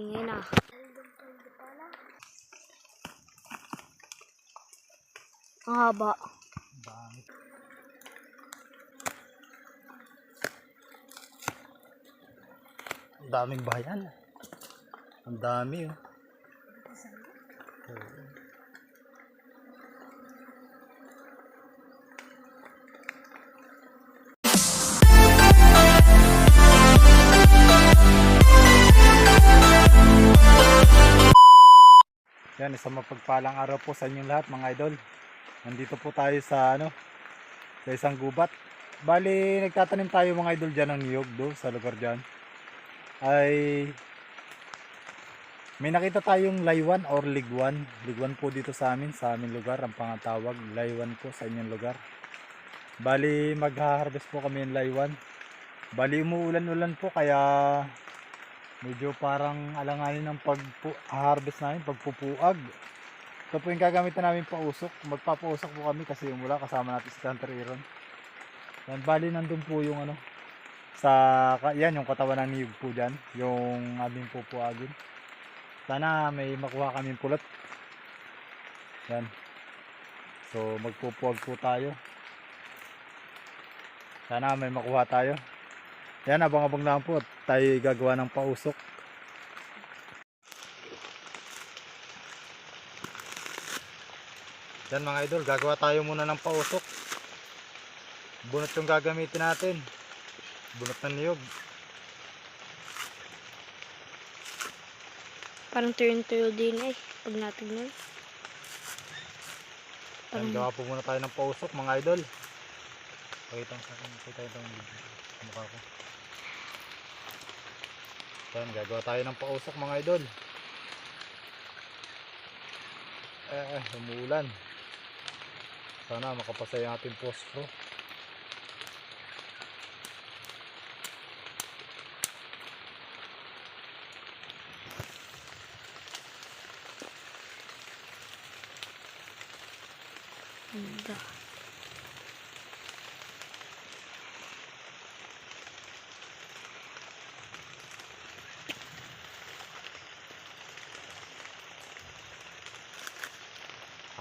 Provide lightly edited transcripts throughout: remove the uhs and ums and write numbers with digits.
Ngayon na. Ang haba. Ang daming bayan. Ang dami oh. Yan, isang mapagpalang araw po sa inyong lahat mga idol. Nandito po tayo sa sa isang gubat. Bali, nagtatanim tayo mga idol dyan ng niyog sa lugar dyan. Ay may nakita tayong laywan or ligwan. Ligwan po dito sa amin lugar ang pangatawag. Laywan po sa inyong lugar. Bali, magha-harvest po kami ng laywan. Bali, umuulan-ulan po kaya medyo parang alanganin ng pag-harvest namin, pagpupuag. Ito po yung gagamitan namin pausok. Magpapausok po kami kasi yung mula kasama natin si Hunter Aaron. Yan, bali nandun po yung yan yung katawan ng niyog po dyan, yung aming pupuagin. Sana may makuha kaming pulot. Yan. So magpupuag po tayo. Sana may makuha tayo. Yan, abang-abang lang po. Tayo gagawa ng pausok. Yan mga idol, gagawa tayo muna ng pausok. Bunot yung gagamitin natin. Bunot ng niyog. Parang tuyo-tuyo din eh. Pag natignan. Yan, gawa po muna tayo ng pausok mga idol. Pakita sa akin. Pakita itong mukha ko. Yan, gagawa tayo ng pausok mga idol. Umuulan. Sana makapasay ang ating pospro. Ganda.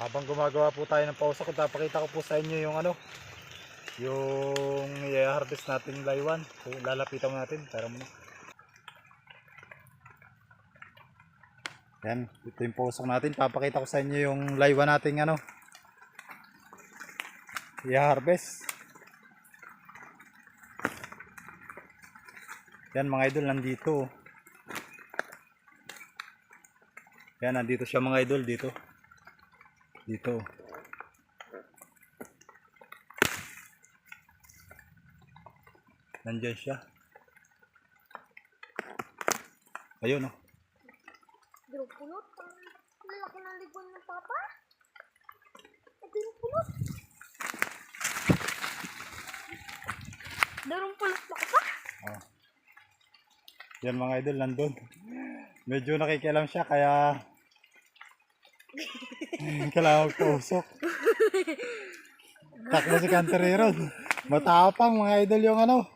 Habang gumagawa po tayo ng pausok, ipapakita ko po sa inyo yung yung i-harvest natin laywan. So, lalapitan natin. Tara muna. Yan, ito yung pausok natin. Papakita ko sa inyo yung laywan natin i-harvest. Yan mga idol, nandito. Yan, nandito siya mga idol, dito. Nandiyan siya. Ayun oh. Darong pulot. Lalaki ng ligwan ng papa. Darong pulot. Darong pulot na pa. Oh. Yan mga idol, nandun. Medyo nakikialam siya kaya kailangan magpausok. Takbo si Hunter Aaron. Matapang mga idol yung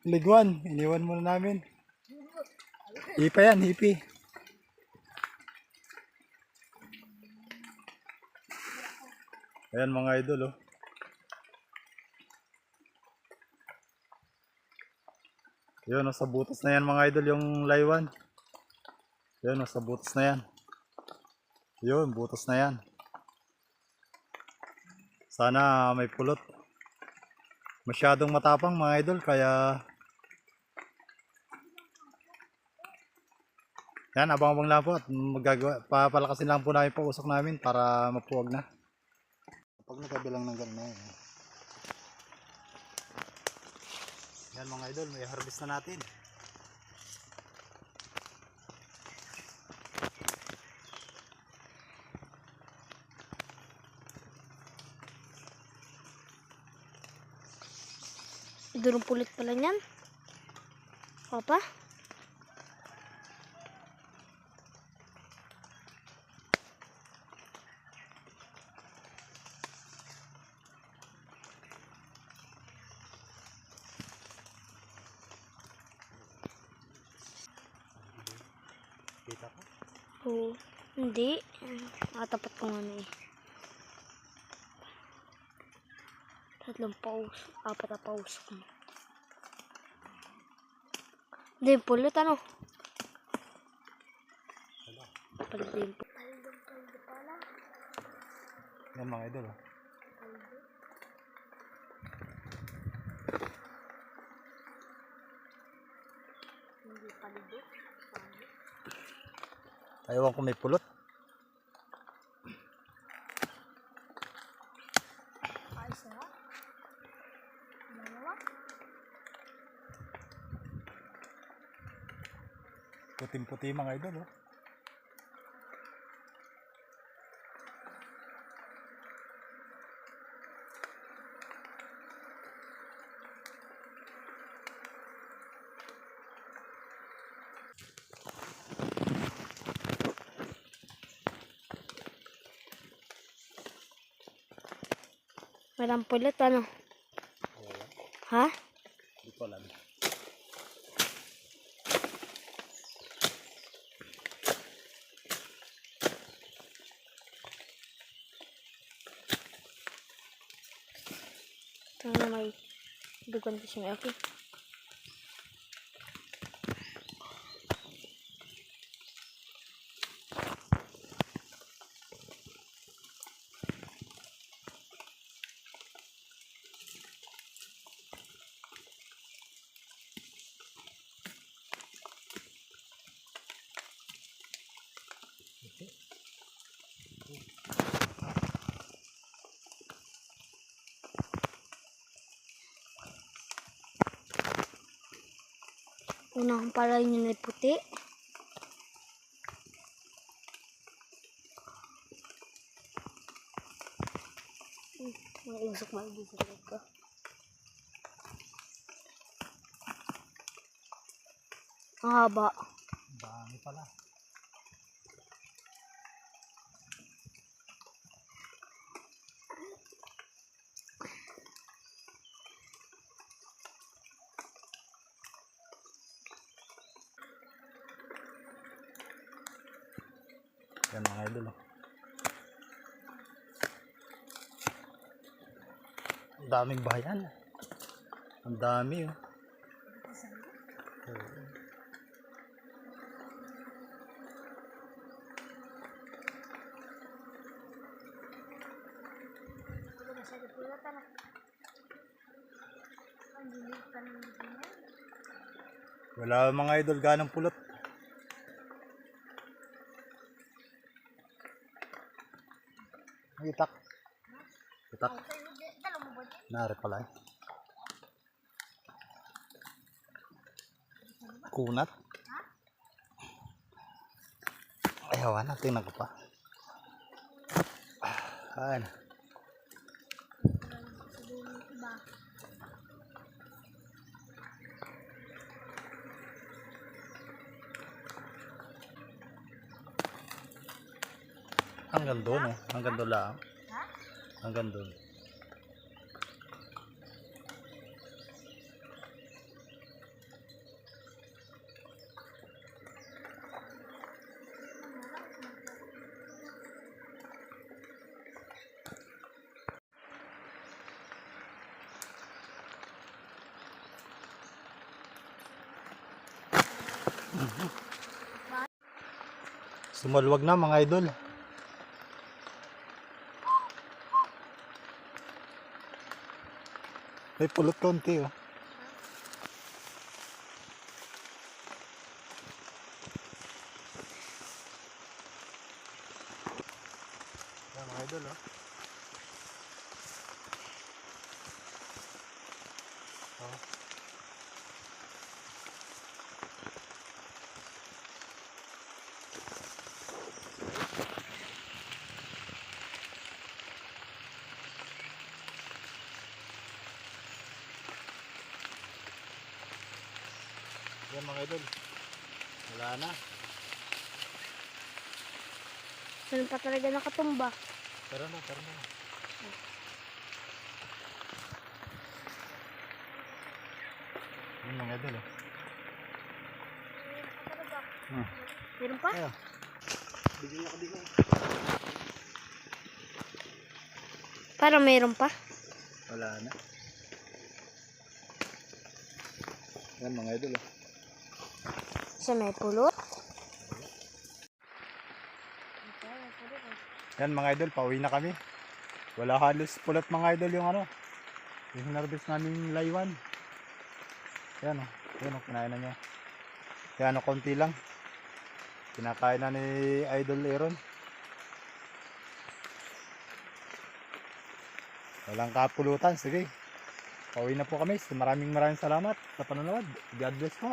ligwan. Iniwan muna namin. Hipa yan, hipi. Ayan mga idol oh. Yun, sa butas na yan mga idol yung laywan. Yun, sa butas na yan. Yun, butas na yan. Sana may pulot. Masyadong matapang mga idol kaya yan, abang-abang lang po at papalakasin lang po namin pausok namin para mapuwag na. Pag nakabilang ng gano'n yan mga idol, may harvest na natin. Darong pulot pala niyan. Papa? Kita ko. Oo. Hindi. Nakatapat ko nga na eh. Tatlong paus. Apat na paus ko. Hindi, pulot ano? Wala. Pulot din po. Paldo pala. Yan mga idol. Oh. Paldo. Hindi paldo. Ayaw ko may pulot. Ayos na. Dalawa. Puting-puti mga idol. Oh. Walang pulot ano? Ha? Hindi ko alam. Ito na may dugon to siya. Okay. Unang pala yun ay puti. Mga igsok ko. Ang haba. Dami pala. Yan mga idol. Oh. Ang daming bayan. Ang dami oh. Oo. Wala mga idol ganang pulot. Itak. Itak. Nari pala eh. Kunat. Ayaw na, tingnan ko pa. Ayan. Hanggang doon eh. Hanggang doon lang. Hanggang doon. Sumalwag na mga idol. May pulot konti oh. Yan mga idol oh. Oh. Yan mga idol. Wala na. Saan pa talaga nakatumba? Tara na, tara na. Yan mga idol oh. Meron pa? Ayun. Bigyan ako dito. Parang meron pa. Wala na. Yan mga idol. Oh. Sa may pulot. Yan mga idol, pauwi na kami. Wala halos pulot mga idol yung ano. Yung hinarbis namin laywan. Yan o. Yan o, kinain na niya. Yan o, konti lang. Kinakain na ni Idol Aaron. Walang kapulutan. Sige. Pauwi na po kami. Maraming salamat sa panonood. God bless po.